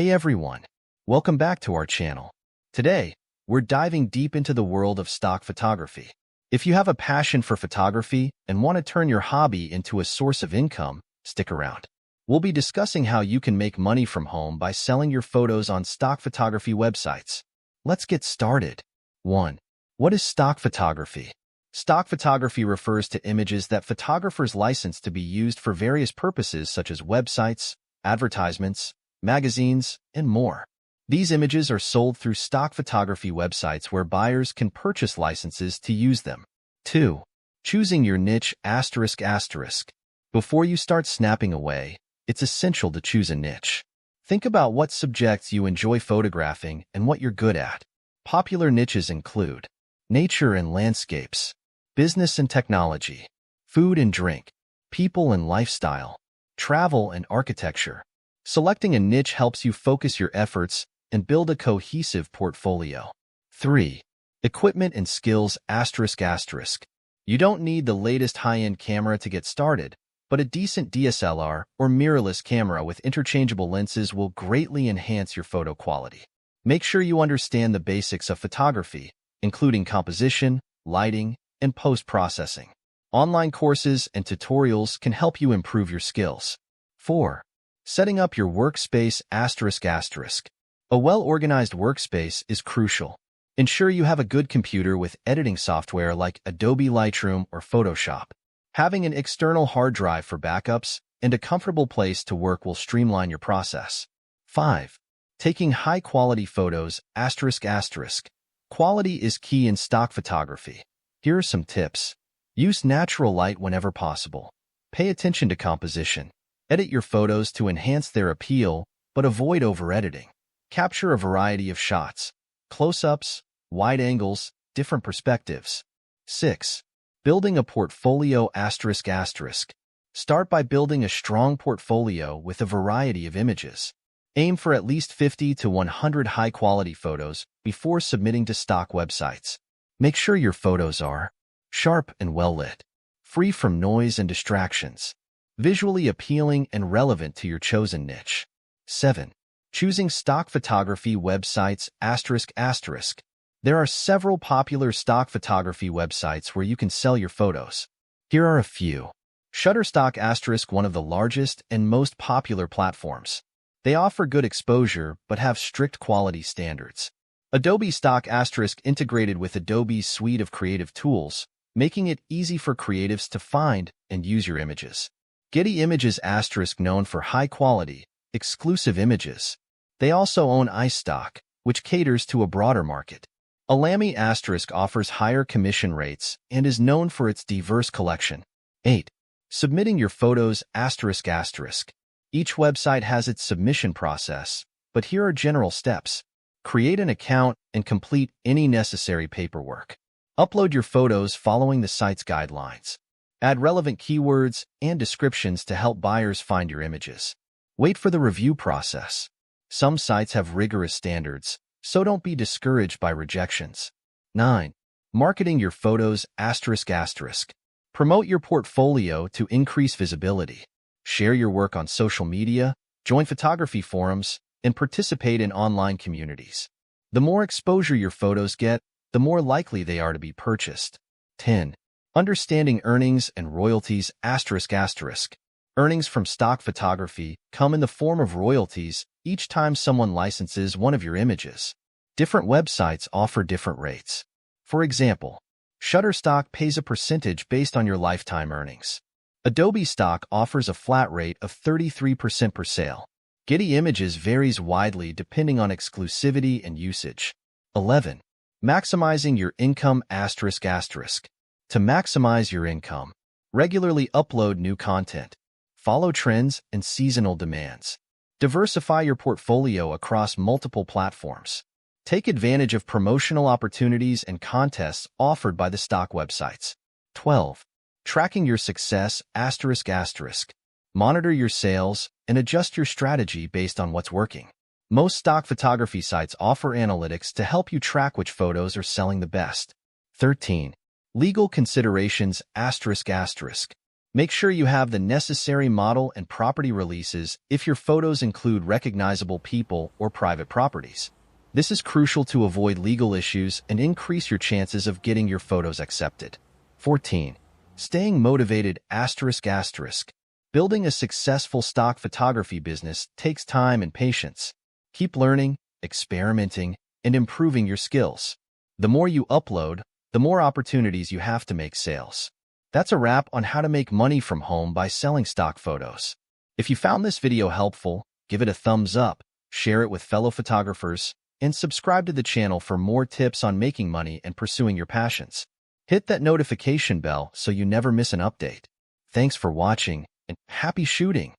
Hey everyone, welcome back to our channel. Today, we're diving deep into the world of stock photography. If you have a passion for photography and want to turn your hobby into a source of income, stick around. We'll be discussing how you can make money from home by selling your photos on stock photography websites. Let's get started. 1. What is stock photography? Stock photography refers to images that photographers license to be used for various purposes such as websites, advertisements, magazines, and more. These images are sold through stock photography websites where buyers can purchase licenses to use them. 2. Choosing your niche ***. Before you start snapping away, it's essential to choose a niche. Think about what subjects you enjoy photographing and what you're good at. Popular niches include nature and landscapes, business and technology, food and drink, people and lifestyle, travel and architecture. Selecting a niche helps you focus your efforts and build a cohesive portfolio. 3. Equipment and skills ***. You don't need the latest high-end camera to get started, but a decent DSLR or mirrorless camera with interchangeable lenses will greatly enhance your photo quality. Make sure you understand the basics of photography, including composition, lighting, and post-processing. Online courses and tutorials can help you improve your skills. 4. Setting up your workspace ***. A well-organized workspace is crucial. Ensure you have a good computer with editing software like Adobe Lightroom or Photoshop. Having an external hard drive for backups and a comfortable place to work will streamline your process. 5. Taking high-quality photos ***. Quality is key in stock photography. Here are some tips. Use natural light whenever possible. Pay attention to composition. Edit your photos to enhance their appeal, but avoid over-editing. Capture a variety of shots, close-ups, wide angles, different perspectives. 6. Building a portfolio ***. Start by building a strong portfolio with a variety of images. Aim for at least 50 to 100 high-quality photos before submitting to stock websites. Make sure your photos are sharp and well-lit, free from noise and distractions, visually appealing and relevant to your chosen niche. 7. Choosing stock photography websites ***. There are several popular stock photography websites where you can sell your photos. Here are a few. Shutterstock **, one of the largest and most popular platforms. They offer good exposure but have strict quality standards. Adobe Stock ** integrated with Adobe's suite of creative tools, making it easy for creatives to find and use your images. Getty Images ** known for high-quality, exclusive images. They also own iStock, which caters to a broader market. Alamy * offers higher commission rates and is known for its diverse collection. 8. Submitting your photos ***. Each website has its submission process, but here are general steps. Create an account and complete any necessary paperwork. Upload your photos following the site's guidelines. Add relevant keywords and descriptions to help buyers find your images. Wait for the review process. Some sites have rigorous standards, so don't be discouraged by rejections. 9. Marketing your photos ***. Promote your portfolio to increase visibility. Share your work on social media, join photography forums, and participate in online communities. The more exposure your photos get, the more likely they are to be purchased. 10. Understanding earnings and royalties ***. Earnings from stock photography come in the form of royalties each time someone licenses one of your images. Different websites offer different rates. For example, Shutterstock pays a percentage based on your lifetime earnings. Adobe Stock offers a flat rate of 33% per sale. Getty Images varies widely depending on exclusivity and usage. 11. Maximizing your income ***. To maximize your income, regularly upload new content. Follow trends and seasonal demands. Diversify your portfolio across multiple platforms. Take advantage of promotional opportunities and contests offered by the stock websites. 12. Tracking your success ***. Monitor your sales and adjust your strategy based on what's working. Most stock photography sites offer analytics to help you track which photos are selling the best. 13. Legal considerations ***. Make sure you have the necessary model and property releases if your photos include recognizable people or private properties. This is crucial to avoid legal issues and increase your chances of getting your photos accepted. 14. Staying motivated ***. Building a successful stock photography business takes time and patience. Keep learning, experimenting, and improving your skills. The more you upload, the more opportunities you have to make sales. That's a wrap on how to make money from home by selling stock photos. If you found this video helpful, give it a thumbs up, share it with fellow photographers, and subscribe to the channel for more tips on making money and pursuing your passions. Hit that notification bell so you never miss an update. Thanks for watching, and happy shooting!